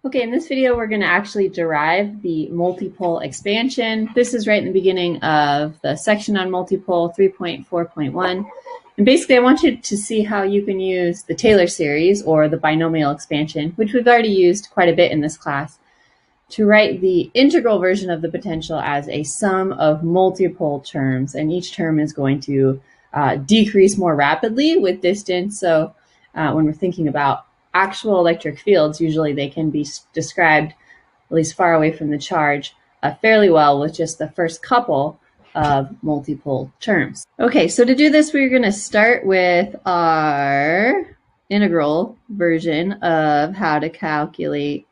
Okay, in this video, we're going to actually derive the multipole expansion. This is right in the beginning of the section on multipole 3.4.1. And basically, I want you to see how you can use the Taylor series or the binomial expansion, which we've already used quite a bit in this class, to write the integral version of the potential as a sum of multipole terms. And each term is going to decrease more rapidly with distance. So when we're thinking about actual electric fields, usually they can be described, at least far away from the charge, fairly well with just the first couple of multipole terms. Okay, so to do this, we're going to start with our integral version of how to calculate.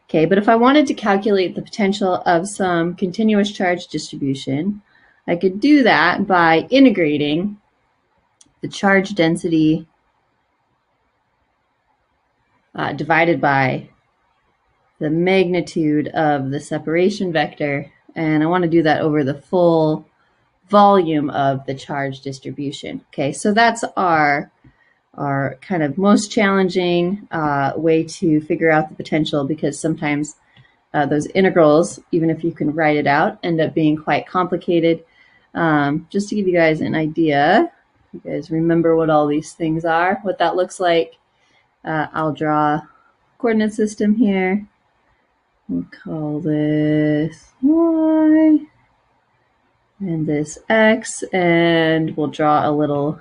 Okay, but if I wanted to calculate the potential of some continuous charge distribution, I could do that by integrating the charge density divided by the magnitude of the separation vector, and I want to do that over the full volume of the charge distribution. Okay, so that's our kind of most challenging way to figure out the potential, because sometimes those integrals, even if you can write it out, end up being quite complicated. Just to give you guys an idea, you guys remember what all these things are, what that looks like. I'll draw a coordinate system here. We'll call this y and this x, and we'll draw a little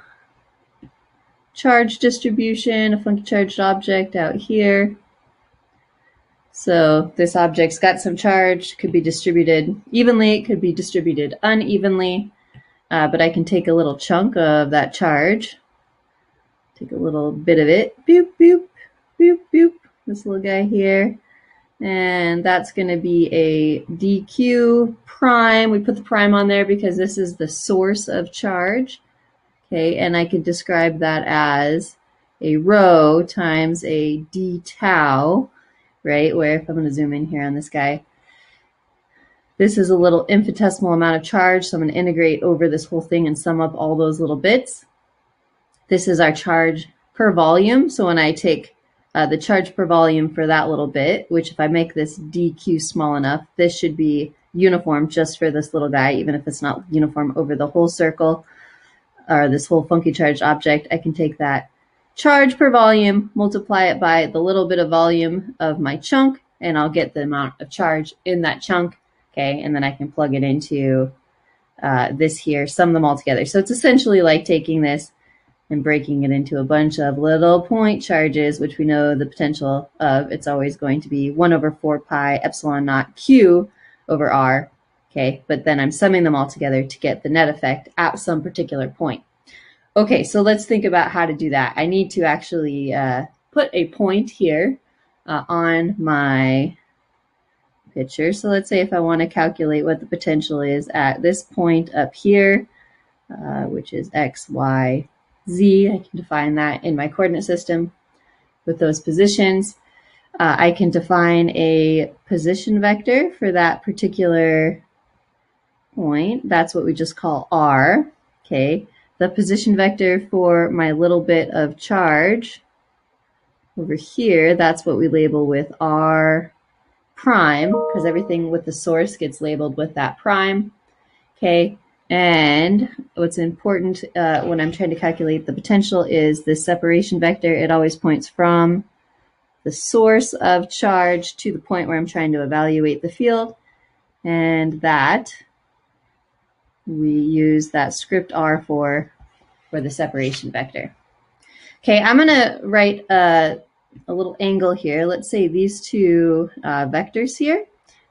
charge distribution, a funky charged object out here. So this object's got some charge, could be distributed evenly, it could be distributed unevenly, but I can take a little chunk of that charge, take a little bit of it, boop, boop, boop, boop, this little guy here, and that's going to be a dq prime. We put the prime on there because this is the source of charge. Okay, and I can describe that as a rho times a d tau, right, where if I'm going to zoom in here on this guy, this is a little infinitesimal amount of charge, so I'm going to integrate over this whole thing and sum up all those little bits. This is our charge per volume, so when I take the charge per volume for that little bit, which if I make this dq small enough, this should be uniform just for this little guy, even if it's not uniform over the whole circle, or this whole funky charged object. I can take that charge per volume, multiply it by the little bit of volume of my chunk, and I'll get the amount of charge in that chunk, okay, and then I can plug it into this here, sum them all together. So it's essentially like taking this and breaking it into a bunch of little point charges, which we know the potential of, it's always going to be 1 over 4 pi epsilon naught q over r. Okay, but then I'm summing them all together to get the net effect at some particular point. Okay, so let's think about how to do that. I need to actually put a point here on my picture. So let's say if I want to calculate what the potential is at this point up here, which is x, y, z, I can define that in my coordinate system with those positions. I can define a position vector for that particular point. That's what we just call r. Okay, the position vector for my little bit of charge over here, that's what we label with r prime, because everything with the source gets labeled with that prime. Okay, and what's important when I'm trying to calculate the potential is this separation vector. It always points from the source of charge to the point where I'm trying to evaluate the field, and that we use that script r for the separation vector. Okay, I'm going to write a little angle here. Let's say these two vectors here,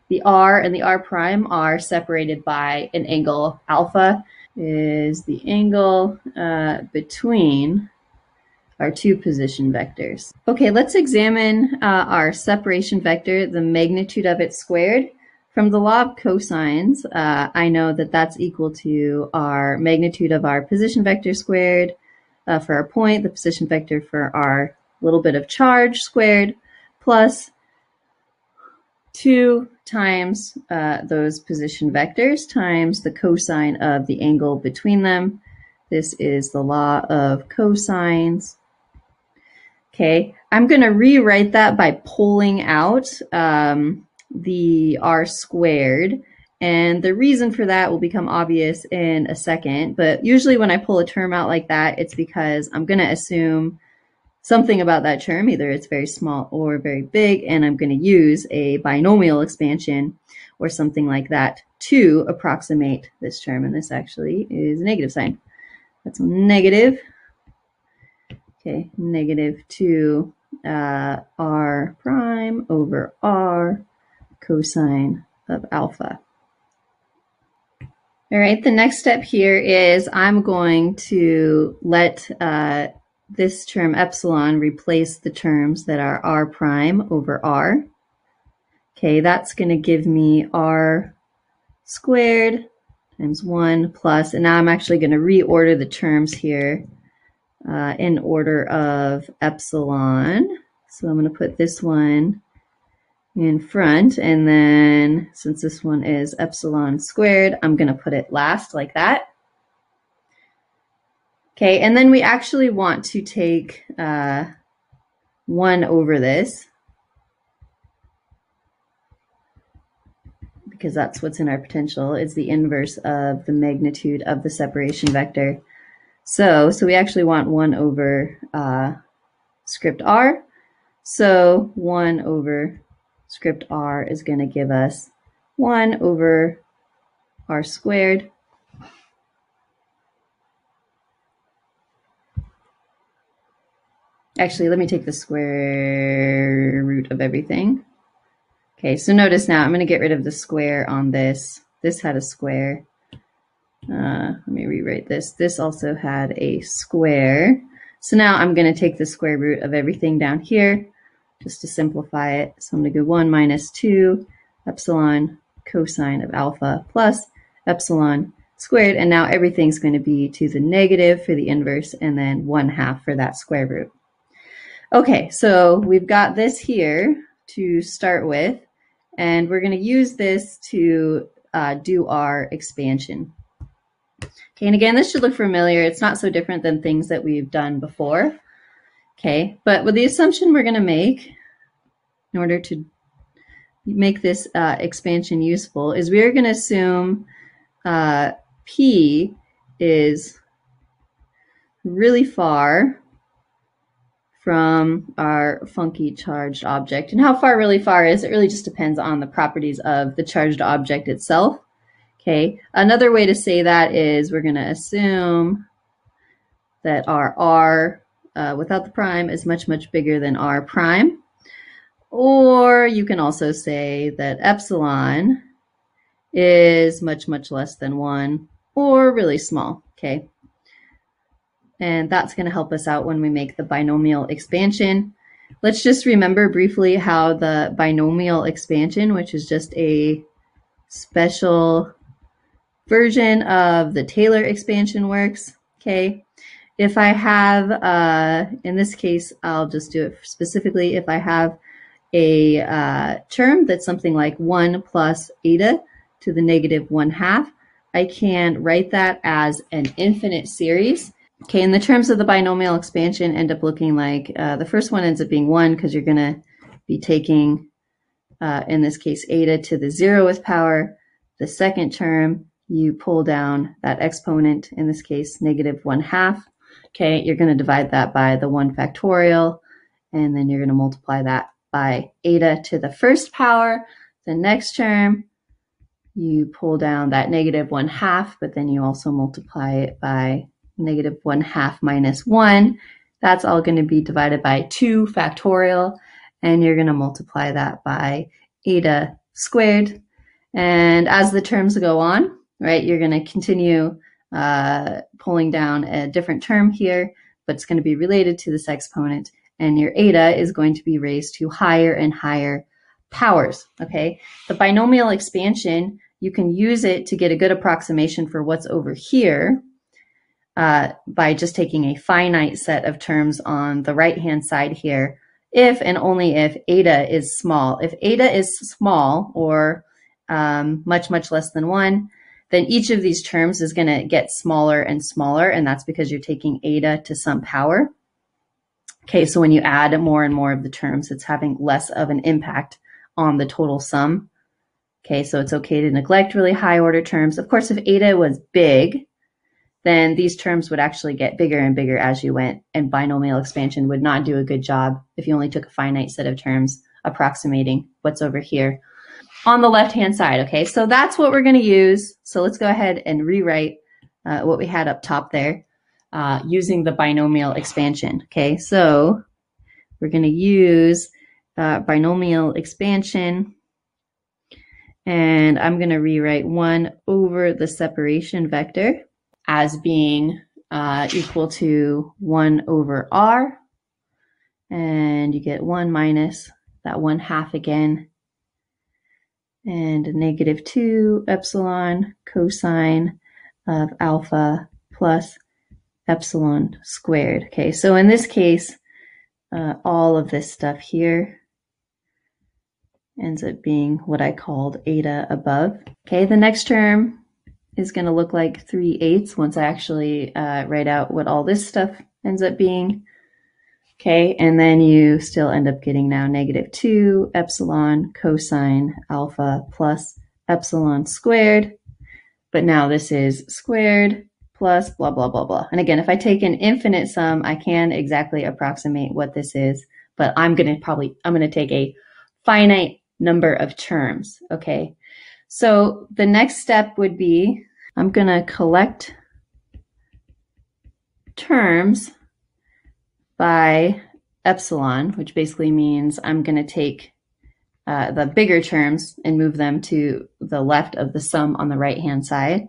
the r and the r prime, are separated by an angle. Alpha is the angle between our two position vectors. Okay, let's examine our separation vector, the magnitude of it squared. From the law of cosines, I know that that's equal to our magnitude of our position vector squared for our point, the position vector for our little bit of charge squared, plus 2 times those position vectors times the cosine of the angle between them. This is the law of cosines. Okay, I'm going to rewrite that by pulling out the r squared. And the reason for that will become obvious in a second. But usually when I pull a term out like that, it's because I'm going to assume something about that term. Either it's very small or very big, and I'm going to use a binomial expansion or something like that to approximate this term. And this actually is a negative sign. That's negative. Okay, negative 2 r prime over r cosine of alpha. All right, the next step here is I'm going to let this term epsilon replace the terms that are r prime over r. Okay, that's going to give me r squared times 1 plus, and now I'm actually going to reorder the terms here in order of epsilon. So I'm going to put this one in front, and then since this one is epsilon squared, I'm going to put it last like that. Okay, and then we actually want to take 1 over this, because that's what's in our potential. It's the inverse of the magnitude of the separation vector. So we actually want 1 over script r. So 1 over script r is going to give us 1 over r squared. Actually, let me take the square root of everything. Okay, so notice now I'm going to get rid of the square on this. This had a square. Let me rewrite this. This also had a square. So now I'm going to take the square root of everything down here just to simplify it. So I'm going to go 1 minus 2 epsilon cosine of alpha plus epsilon squared. And now everything's going to be to the negative for the inverse and then 1/2 for that square root. Okay, so we've got this here to start with, and we're going to use this to do our expansion. Okay, and again, this should look familiar. It's not so different than things that we've done before. Okay, but with the assumption we're going to make in order to make this expansion useful is we're going to assume P is really far from our funky charged object. And how far really far is, it really just depends on the properties of the charged object itself. Okay, another way to say that is we're going to assume that our r without the prime is much, much bigger than r prime. Or you can also say that epsilon is much, much less than 1 or really small. Okay, and that's going to help us out when we make the binomial expansion. Let's just remember briefly how the binomial expansion, which is just a special version of the Taylor expansion, works. Okay, if I have, in this case, I'll just do it specifically, if I have a term that's something like 1 plus eta to the negative 1/2, I can write that as an infinite series. Okay, and the terms of the binomial expansion end up looking like, the first one ends up being 1 because you're going to be taking, in this case, eta to the 0th power. The second term, you pull down that exponent, in this case, negative 1/2. Okay, you're going to divide that by the 1 factorial, and then you're going to multiply that by eta to the 1st power. The next term, you pull down that negative 1/2, but then you also multiply it by negative 1/2 minus 1. That's all going to be divided by 2 factorial, and you're going to multiply that by eta squared. And as the terms go on, right, you're going to continue pulling down a different term here, but it's going to be related to this exponent, and your eta is going to be raised to higher and higher powers. Okay, the binomial expansion, you can use it to get a good approximation for what's over here by just taking a finite set of terms on the right-hand side here, if and only if eta is small. If eta is small or much, much less than 1, then each of these terms is going to get smaller and smaller, and that's because you're taking eta to some power. Okay, so when you add more and more of the terms, it's having less of an impact on the total sum. Okay, so it's okay to neglect really high order terms. Of course, if eta was big, then these terms would actually get bigger and bigger as you went, and binomial expansion would not do a good job if you only took a finite set of terms approximating what's over here on the left-hand side. Okay, so that's what we're going to use. So let's go ahead and rewrite what we had up top there using the binomial expansion. Okay, so we're going to use binomial expansion, and I'm going to rewrite 1 over the separation vector as being equal to 1 over r, and you get 1 minus that 1/2 again, and negative 2 epsilon cosine of alpha plus epsilon squared. Okay, so in this case, all of this stuff here ends up being what I called eta above. Okay, the next term is going to look like 3/8 once I actually write out what all this stuff ends up being. Okay, and then you still end up getting now negative 2 epsilon cosine alpha plus epsilon squared. But now this is squared plus blah, blah, blah, blah. And again, if I take an infinite sum, I can exactly approximate what this is, but I'm going to take a finite number of terms. Okay, so the next step would be I'm going to collect terms by epsilon, which basically means I'm going to take the bigger terms and move them to the left of the sum on the right-hand side.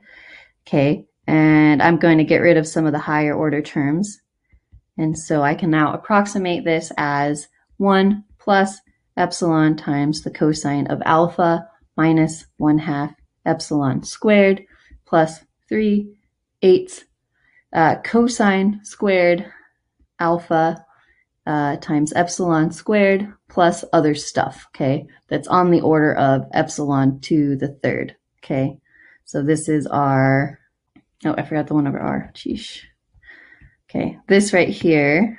Okay, and I'm going to get rid of some of the higher order terms. And so I can now approximate this as 1 plus epsilon times the cosine of alpha minus 1/2 epsilon squared plus 3/8 cosine squared alpha times epsilon squared plus other stuff, okay, that's on the order of epsilon to the third. Okay, so this is our, oh, I forgot the 1 over r, sheesh. Okay, this right here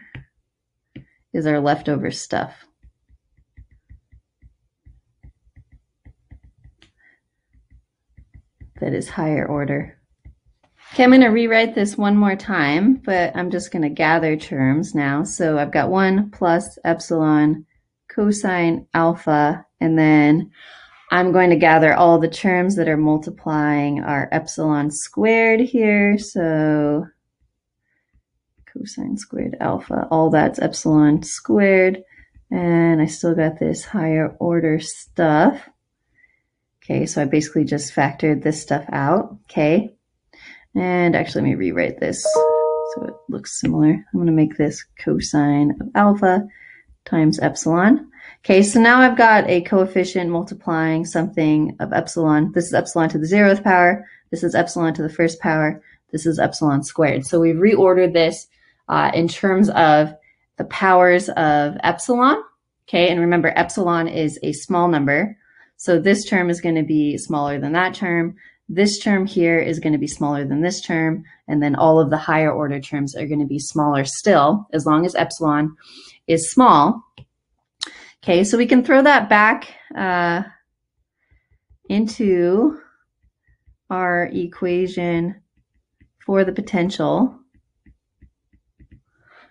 is our leftover stuff. That is higher order. Okay, I'm going to rewrite this one more time, but I'm just going to gather terms now. So I've got 1 plus epsilon cosine alpha, and then I'm going to gather all the terms that are multiplying our epsilon squared here. So cosine squared alpha, all that's epsilon squared, and I still got this higher order stuff. Okay, so I basically just factored this stuff out. Okay. And actually, let me rewrite this so it looks similar. I'm going to make this cosine of alpha times epsilon. Okay, so now I've got a coefficient multiplying something of epsilon. This is epsilon to the 0th power. This is epsilon to the 1st power. This is epsilon squared. So we've reordered this in terms of the powers of epsilon. Okay, and remember, epsilon is a small number. So this term is going to be smaller than that term. This term here is going to be smaller than this term, and then all of the higher order terms are going to be smaller still, as long as epsilon is small. Okay, so we can throw that back into our equation for the potential.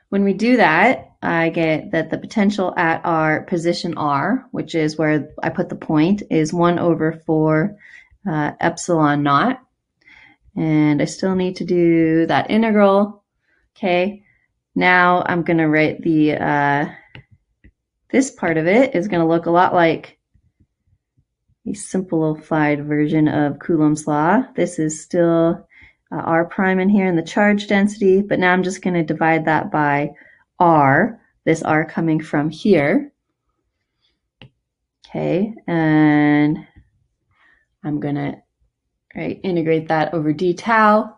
When we do that, I get that the potential at our position R, which is where I put the point, is 1 over 4 epsilon naught. And I still need to do that integral. Okay, now I'm going to write the, this part of it is going to look a lot like a simplified version of Coulomb's law. This is still R prime in here in the charge density, but now I'm just going to divide that by R, this R coming from here. Okay, and I'm going to integrate that over d tau,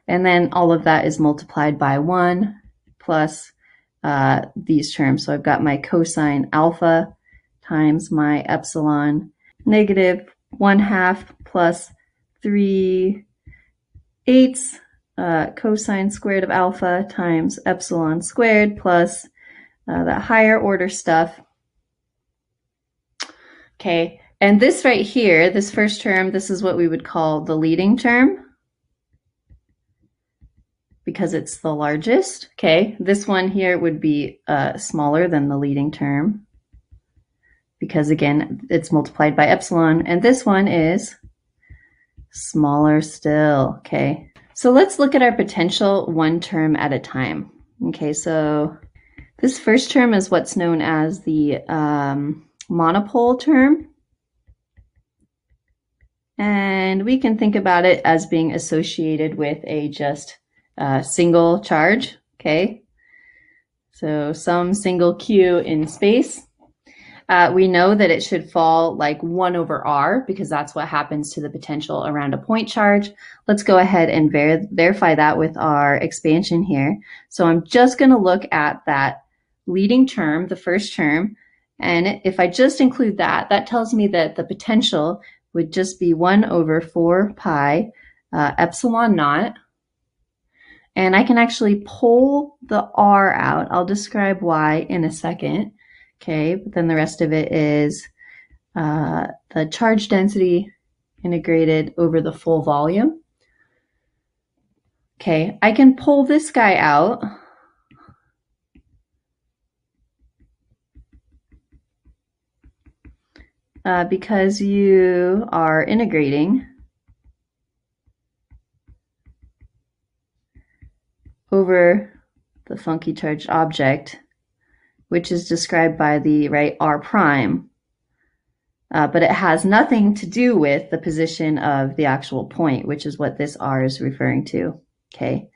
and then all of that is multiplied by 1 plus these terms. So I've got my cosine alpha times my epsilon negative 1/2 plus 3/8 cosine squared of alpha times epsilon squared plus that higher order stuff. Okay, and this right here, this first term, this is what we would call the leading term because it's the largest. Okay, this one here would be smaller than the leading term because, again, it's multiplied by epsilon, and this one is smaller still. Okay, so let's look at our potential one term at a time. Okay, so this first term is what's known as the monopole term. And we can think about it as being associated with a just single charge, okay? So some single Q in space. We know that it should fall like 1 over R because that's what happens to the potential around a point charge. Let's go ahead and verify that with our expansion here. So I'm just going to look at that leading term, the first term, and if I just include that, that tells me that the potential would just be 1 over 4 pi epsilon naught. And I can actually pull the R out. I'll describe why in a second. Okay, but then the rest of it is the charge density integrated over the full volume. Okay, I can pull this guy out. Because you are integrating over the funky charged object, which is described by the R prime, but it has nothing to do with the position of the actual point, which is what this R is referring to. Okay,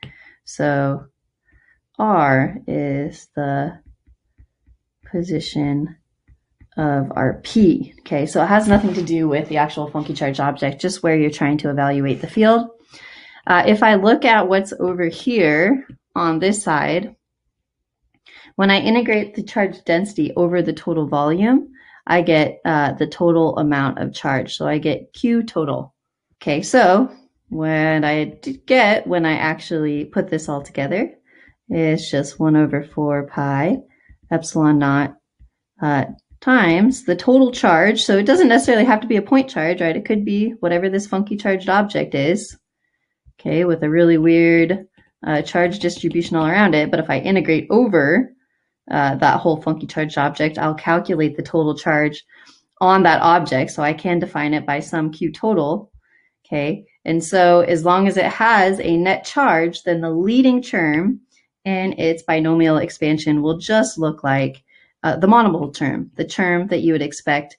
so R is the position of our P. Okay, so it has nothing to do with the actual funky charged object, just where you're trying to evaluate the field. If I look at what's over here on this side, when I integrate the charge density over the total volume, I get the total amount of charge. So I get Q total. Okay, so what I get when I actually put this all together is just 1 over 4 pi epsilon naught times the total charge. So it doesn't necessarily have to be a point charge, right? It could be whatever this funky charged object is, okay, with a really weird charge distribution all around it. But if I integrate over that whole funky charged object, I'll calculate the total charge on that object. So I can define it by some Q total, okay? And so as long as it has a net charge, then the leading term in its binomial expansion will just look like the monopole term, the term that you would expect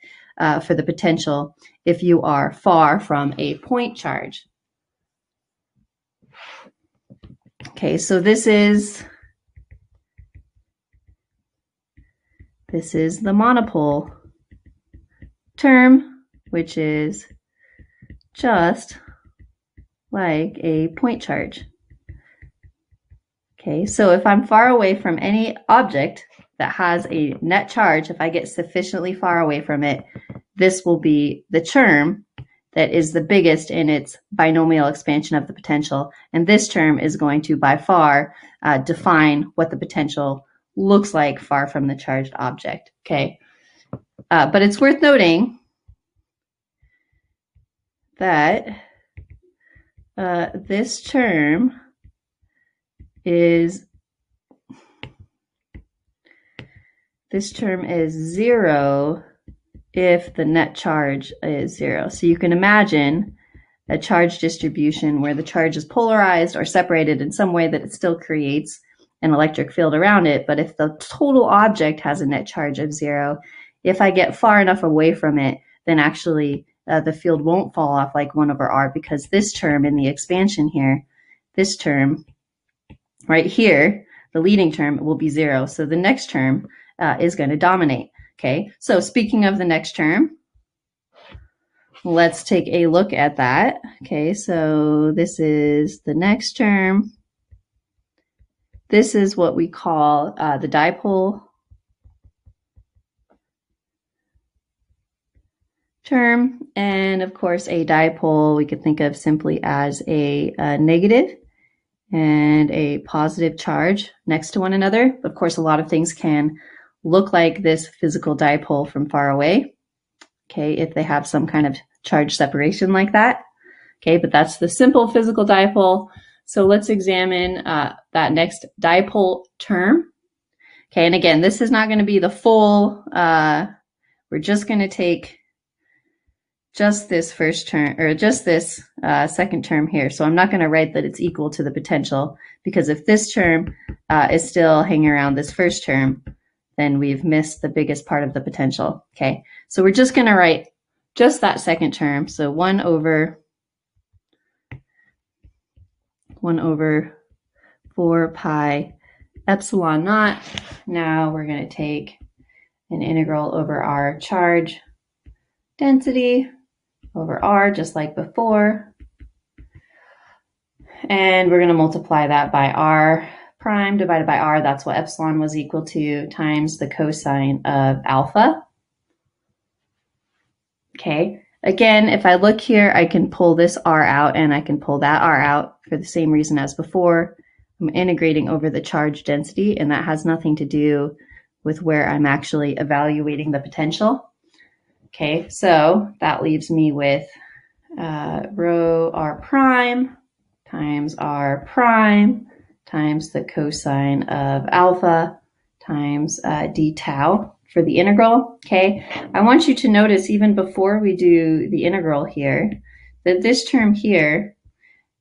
for the potential if you are far from a point charge. Okay, so this is the monopole term, which is just like a point charge. Okay, so if I'm far away from any object that has a net charge, if I get sufficiently far away from it, this will be the term that is the biggest in its binomial expansion of the potential. And this term is going to, by far, define what the potential looks like far from the charged object. Okay, but it's worth noting that this term is 0 if the net charge is 0. So you can imagine a charge distribution where the charge is polarized or separated in some way that it still creates an electric field around it. But if the total object has a net charge of 0, if I get far enough away from it, then actually the field won't fall off like 1 over R, because this term in the expansion here, this term right here, the leading term, will be 0. So the next term is going to dominate. Okay, so speaking of the next term, let's take a look at that. Okay, so this is the next term. This is what we call the dipole term. And of course, a dipole we could think of simply as a negative. and a positive charge next to one another. Of course, a lot of things can look like this physical dipole from far away, okay, if they have some kind of charge separation like that. Okay, but that's the simple physical dipole. So let's examine that next dipole term. Okay, and again, this is not going to be the full, we're just going to take just this first term, or just this second term here. So I'm not going to write that it's equal to the potential, because if this term is still hanging around this first term, then we've missed the biggest part of the potential. Okay, so we're just going to write just that second term. So 1 over 4 pi epsilon naught. Now we're going to take an integral over our charge density over r, just like before. And we're going to multiply that by r prime divided by r. That's what epsilon was equal to, times the cosine of alpha. Okay, again, if I look here, I can pull this r out and I can pull that r out for the same reason as before. I'm integrating over the charge density, and that has nothing to do with where I'm actually evaluating the potential. Okay, so that leaves me with rho r prime times r prime times the cosine of alpha times d tau for the integral. Okay, I want you to notice, even before we do the integral here, that this term here,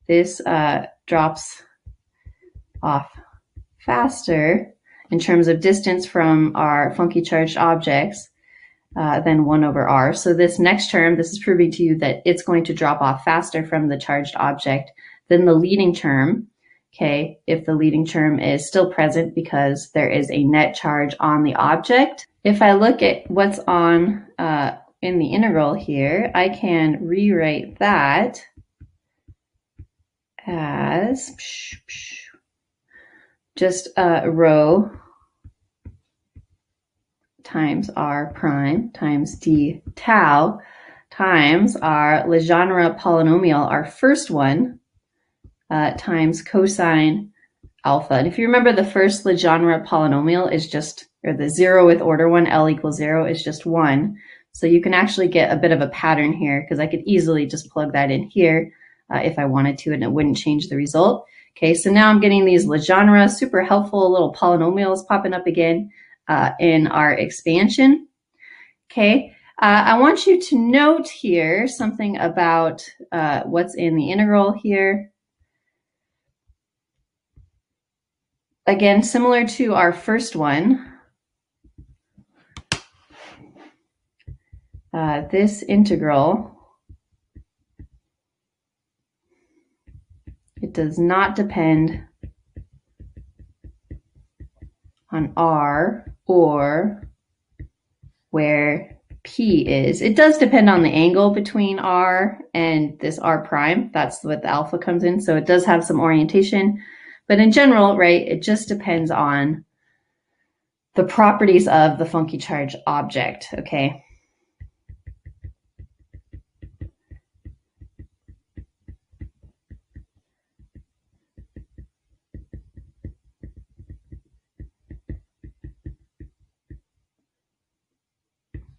this drops off faster in terms of distance from our funky charged objects than 1 over r. So this next term, this is proving to you that it's going to drop off faster from the charged object than the leading term, okay, if the leading term is still present because there is a net charge on the object. If I look at what's on in the integral here, I can rewrite that as just rho times r prime times d tau times our Legendre polynomial, our first one, times cosine alpha. And if you remember, the first Legendre polynomial is just, or the 0th order one, L equals 0, is just 1. So you can actually get a bit of a pattern here, because I could easily just plug that in here if I wanted to, and it wouldn't change the result. Okay, so now I'm getting these Legendre, super helpful little polynomials popping up again in our expansion. Okay, I want you to note here something about what's in the integral here. Again, similar to our first one, this integral, it does not depend on r or where p is. It does depend on the angle between r and this r prime. That's what the alpha comes in. So it does have some orientation. But in general, right, it just depends on the properties of the funky charge object, okay?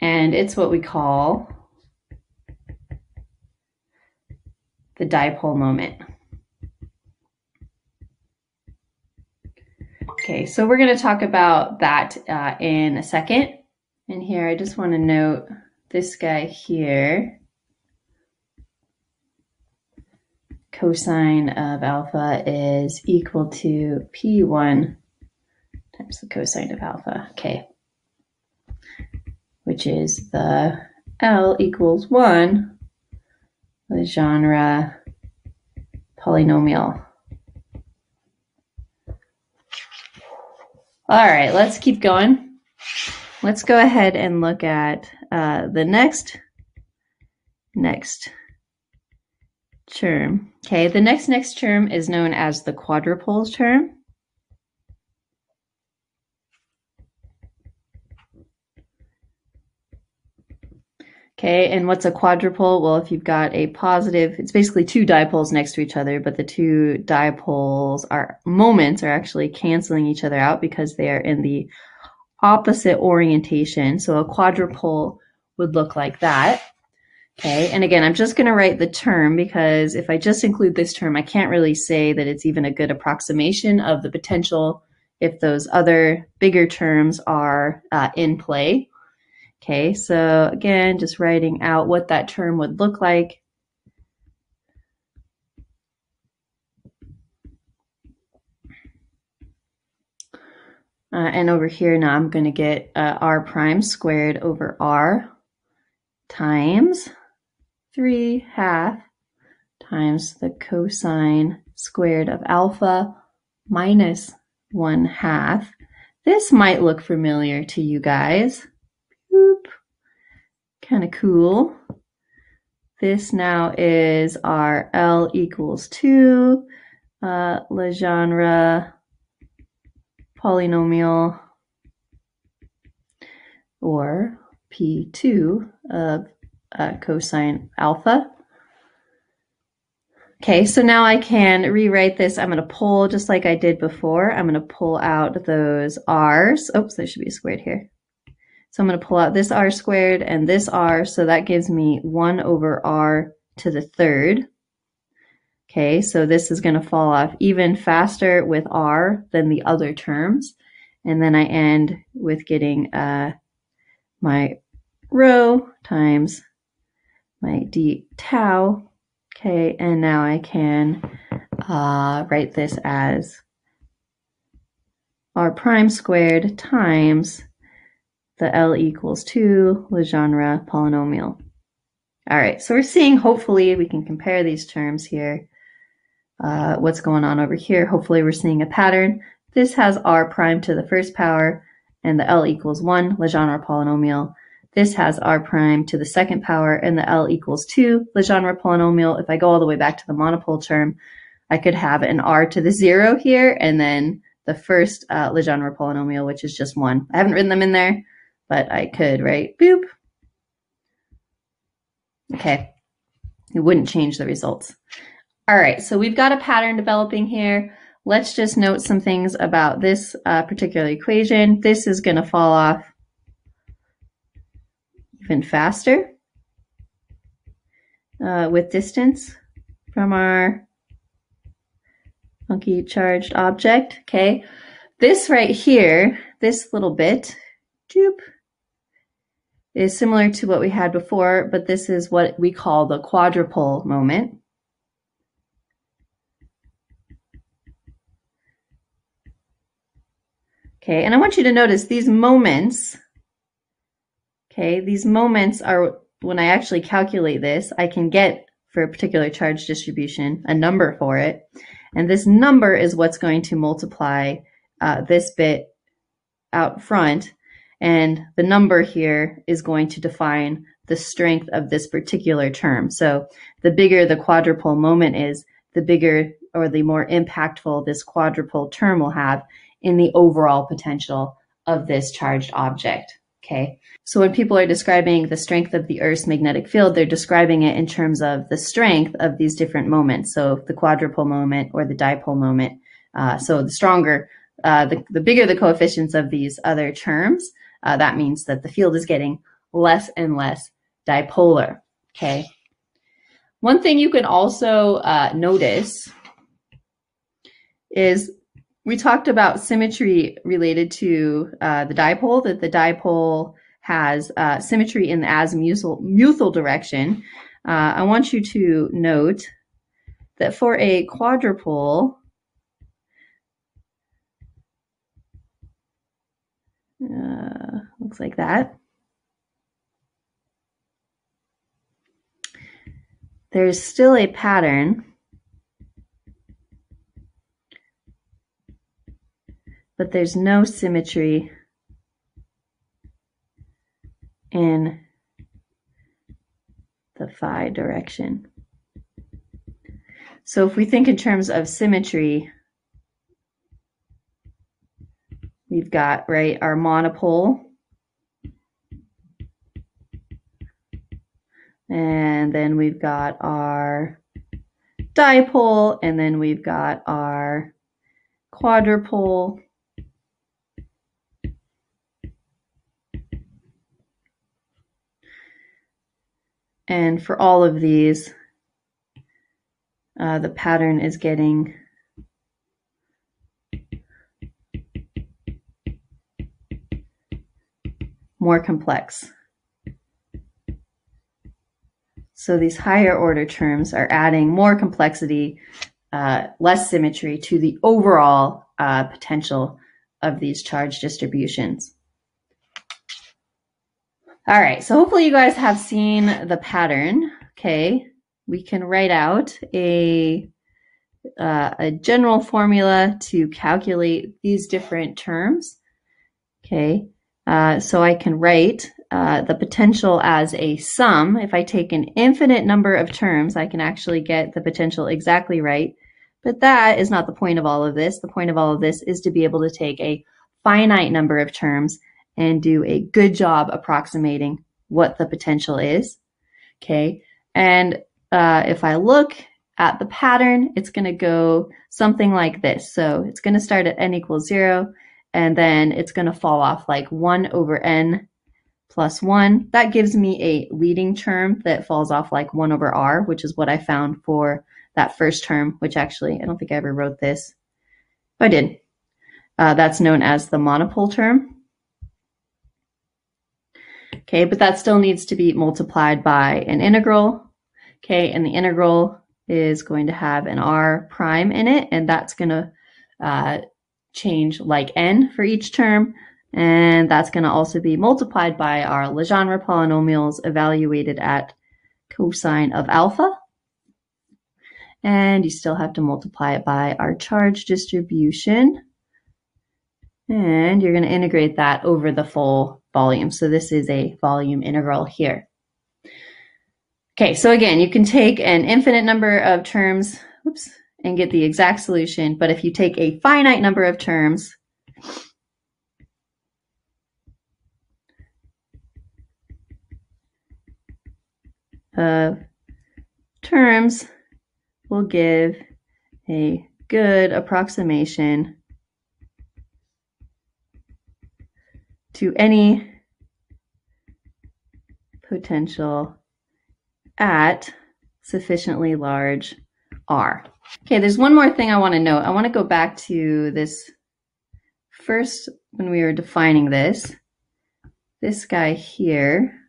And it's what we call the dipole moment. Okay, so we're going to talk about that in a second. And here I just want to note this guy here. Cosine of alpha is equal to P1 times the cosine of alpha, okay, which is the L equals 1 Legendre polynomial. All right, let's keep going. Let's go ahead and look at the next term. Okay, the next term is known as the quadrupole term. Okay, and what's a quadrupole? Well, if you've got a positive, it's basically two dipoles next to each other, but the two dipoles moments are actually canceling each other out because they are in the opposite orientation. So a quadrupole would look like that. Okay, and again, I'm just going to write the term because if I just include this term, I can't really say that it's even a good approximation of the potential if those other bigger terms are in play. Okay, so again, just writing out what that term would look like. And over here now I'm going to get r prime squared over r times 3/2 times the cosine squared of alpha minus 1/2. This might look familiar to you guys. Boop. Kind of cool. This now is our L equals 2 Legendre polynomial, or P2 of cosine alpha. Okay, so now I can rewrite this. I'm going to pull, just like I did before, I'm going to pull out those r's. Oops, there should be a squared here. So I'm going to pull out this r squared and this r, so that gives me 1 over r to the third. Okay, so this is going to fall off even faster with r than the other terms. And then I end with getting my rho times my d tau. Okay, and now I can write this as r prime squared times the L equals 2 Legendre polynomial. All right, so we're seeing, hopefully we can compare these terms here. What's going on over here? Hopefully we're seeing a pattern. This has r prime to the first power and the L equals 1 Legendre polynomial. This has r prime to the second power and the L equals 2 Legendre polynomial. If I go all the way back to the monopole term, I could have an r to the 0 here and then the first Legendre polynomial, which is just 1. I haven't written them in there, but I could, right? Boop. Okay, it wouldn't change the results. All right, so we've got a pattern developing here. Let's just note some things about this particular equation. This is going to fall off even faster with distance from our funky charged object. Okay, this right here, this little bit, doop, is similar to what we had before, but this is what we call the quadrupole moment. Okay, and I want you to notice these moments. Okay, these moments are, when I actually calculate this, I can get, for a particular charge distribution, a number for it. And this number is what's going to multiply this bit out front. And the number here is going to define the strength of this particular term. So the bigger the quadrupole moment is, the bigger or the more impactful this quadrupole term will have in the overall potential of this charged object. Okay, so when people are describing the strength of the Earth's magnetic field, they're describing it in terms of the strength of these different moments. So the quadrupole moment or the dipole moment. So the stronger, the bigger the coefficients of these other terms, that means that the field is getting less and less dipolar. Okay. One thing you can also notice is we talked about symmetry related to the dipole, that the dipole has symmetry in the azimuthal direction. I want you to note that for a quadrupole, looks like that, there's still a pattern, but there's no symmetry in the phi direction. So if we think in terms of symmetry, we've got, right, our monopole And then we've got our dipole, and then we've got our quadrupole. And for all of these, the pattern is getting more complex. So these higher order terms are adding more complexity, less symmetry to the overall potential of these charge distributions. All right, so hopefully you guys have seen the pattern. Okay, we can write out a general formula to calculate these different terms. Okay, so I can write the potential as a sum. If I take an infinite number of terms, I can actually get the potential exactly right. But that is not the point of all of this. The point of all of this is to be able to take a finite number of terms and do a good job approximating what the potential is. Okay, and if I look at the pattern, it's going to go something like this. So it's going to start at n equals 0, and then it's going to fall off like 1 over n plus 1. That gives me a leading term that falls off like 1 over r, which is what I found for that first term, which actually, I don't think I ever wrote this. I did. That's known as the monopole term. Okay, but that still needs to be multiplied by an integral. Okay, and the integral is going to have an r prime in it, and that's going to change like n for each term, and that's going to also be multiplied by our Legendre polynomials evaluated at cosine of alpha, and you still have to multiply it by our charge distribution, and you're going to integrate that over the full volume. So this is a volume integral here. Okay, so again, you can take an infinite number of terms, and get the exact solution. But if you take a finite number of terms, will give a good approximation to any potential at sufficiently large r. Okay, there's one more thing I want to note. I want to go back to this first when we were defining this guy here.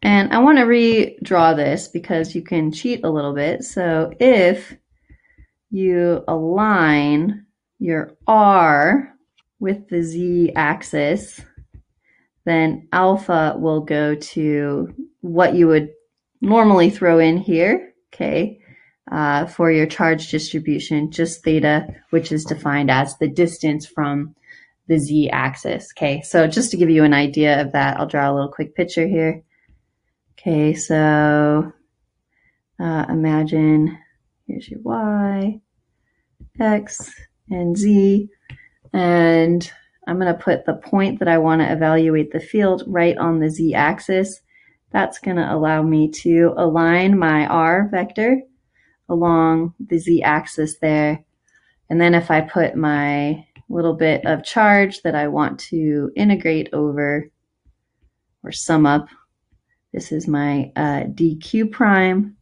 And I want to redraw this because you can cheat a little bit. So if you align your r with the z-axis, then alpha will go to what you would normally throw in here, okay, for your charge distribution, just theta, which is defined as the distance from the z-axis. Okay, so just to give you an idea of that, I'll draw a little quick picture here. Okay, so imagine here's your y, x, and z, and I'm going to put the point that I want to evaluate the field right on the z-axis. That's going to allow me to align my r vector along the z-axis there. And then if I put my little bit of charge that I want to integrate over or sum up, this is my dq prime,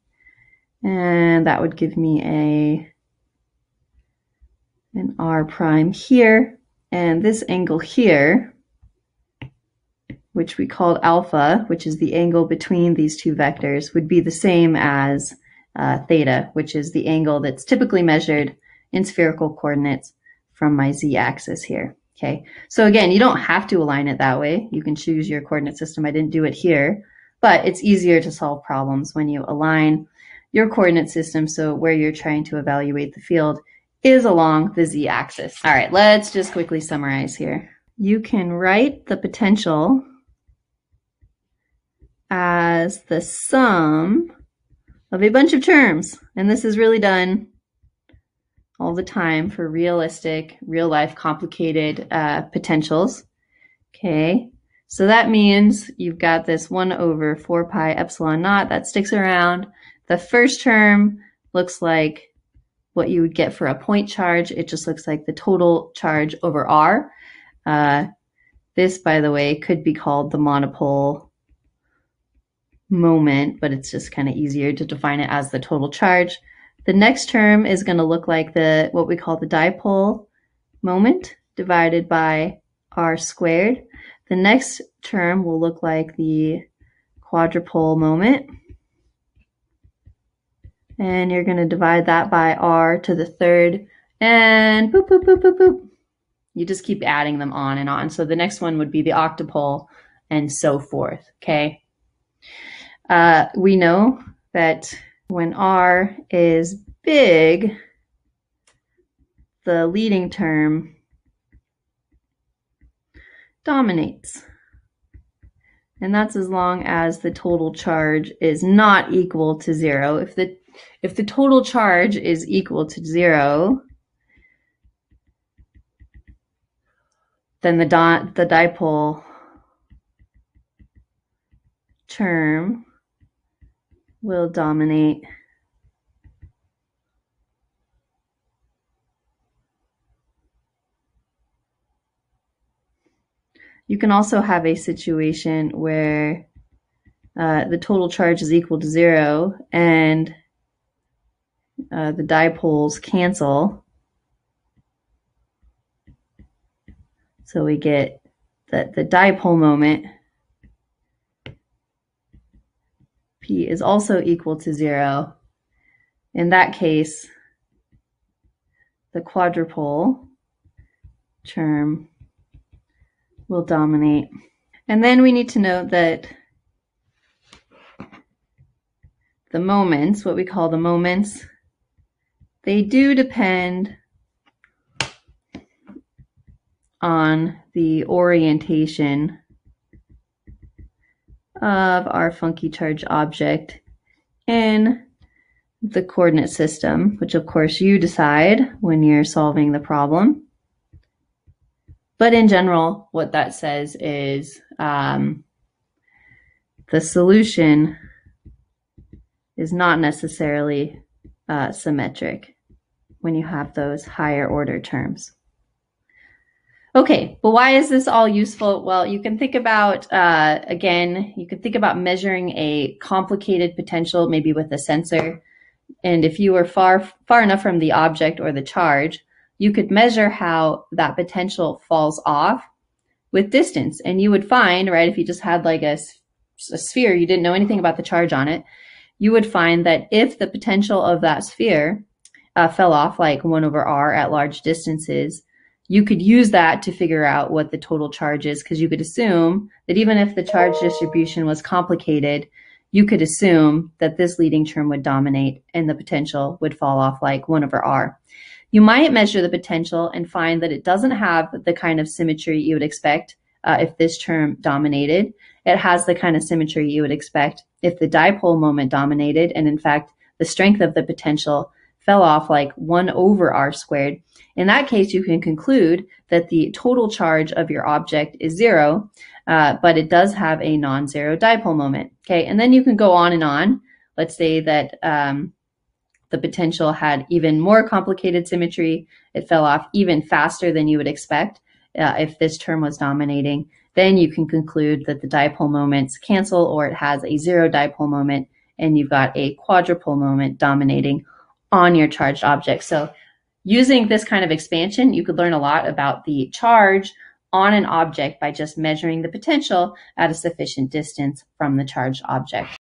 and that would give me an r prime here. And this angle here, which we called alpha, which is the angle between these two vectors, would be the same as theta, which is the angle that's typically measured in spherical coordinates from my z-axis here. Okay, so again, you don't have to align it that way. You can choose your coordinate system. I didn't do it here, but it's easier to solve problems when you align your coordinate system so where you're trying to evaluate the field is along the z-axis. All right, let's just quickly summarize here. You can write the potential as the sum of a bunch of terms, and this is really done all the time for realistic, real-life, complicated potentials. Okay, So that means you've got this 1 over 4 pi epsilon naught that sticks around. The first term looks like what you would get for a point charge. It just looks like the total charge over R. This, by the way, could be called the monopole moment, but it's just kind of easier to define it as the total charge. The next term is going to look like what we call the dipole moment divided by R squared. The next term will look like the quadrupole moment. And you're going to divide that by R to the third, and boop, boop, boop, boop, boop. You just keep adding them on and on. So the next one would be the octupole and so forth, okay? We know that when R is big, the leading term dominates. And that's as long as the total charge is not equal to 0. If the total charge is equal to 0, then the dipole term will dominate. You can also have a situation where the total charge is equal to 0 and the dipoles cancel. So we get that the dipole moment P is also equal to 0. In that case, the quadrupole term will dominate. And then we need to note that the moments, what we call the moments, they do depend on the orientation of our funky charge object in the coordinate system, which of course you decide when you're solving the problem. But in general, what that says is the solution is not necessarily symmetric when you have those higher order terms. Okay, but why is this all useful? Well, you can think about, again, you can think about measuring a complicated potential, maybe with a sensor. And if you were far enough from the object or the charge, you could measure how that potential falls off with distance. And you would find, right, if you just had like a sphere, you didn't know anything about the charge on it, you would find that if the potential of that sphere fell off like 1 over R at large distances, you could use that to figure out what the total charge is, because you could assume that even if the charge distribution was complicated, you could assume that this leading term would dominate and the potential would fall off like 1 over R. You might measure the potential and find that it doesn't have the kind of symmetry you would expect if this term dominated. It has the kind of symmetry you would expect if the dipole moment dominated, and in fact, the strength of the potential fell off like 1 over R squared. In that case, you can conclude that the total charge of your object is 0, but it does have a non-zero dipole moment. Okay, and then you can go on and on. Let's say that the potential had even more complicated symmetry. It fell off even faster than you would expect if this term was dominating. Then you can conclude that the dipole moments cancel, or it has a 0 dipole moment, and you've got a quadrupole moment dominating on your charged object. So using this kind of expansion, you could learn a lot about the charge on an object by just measuring the potential at a sufficient distance from the charged object.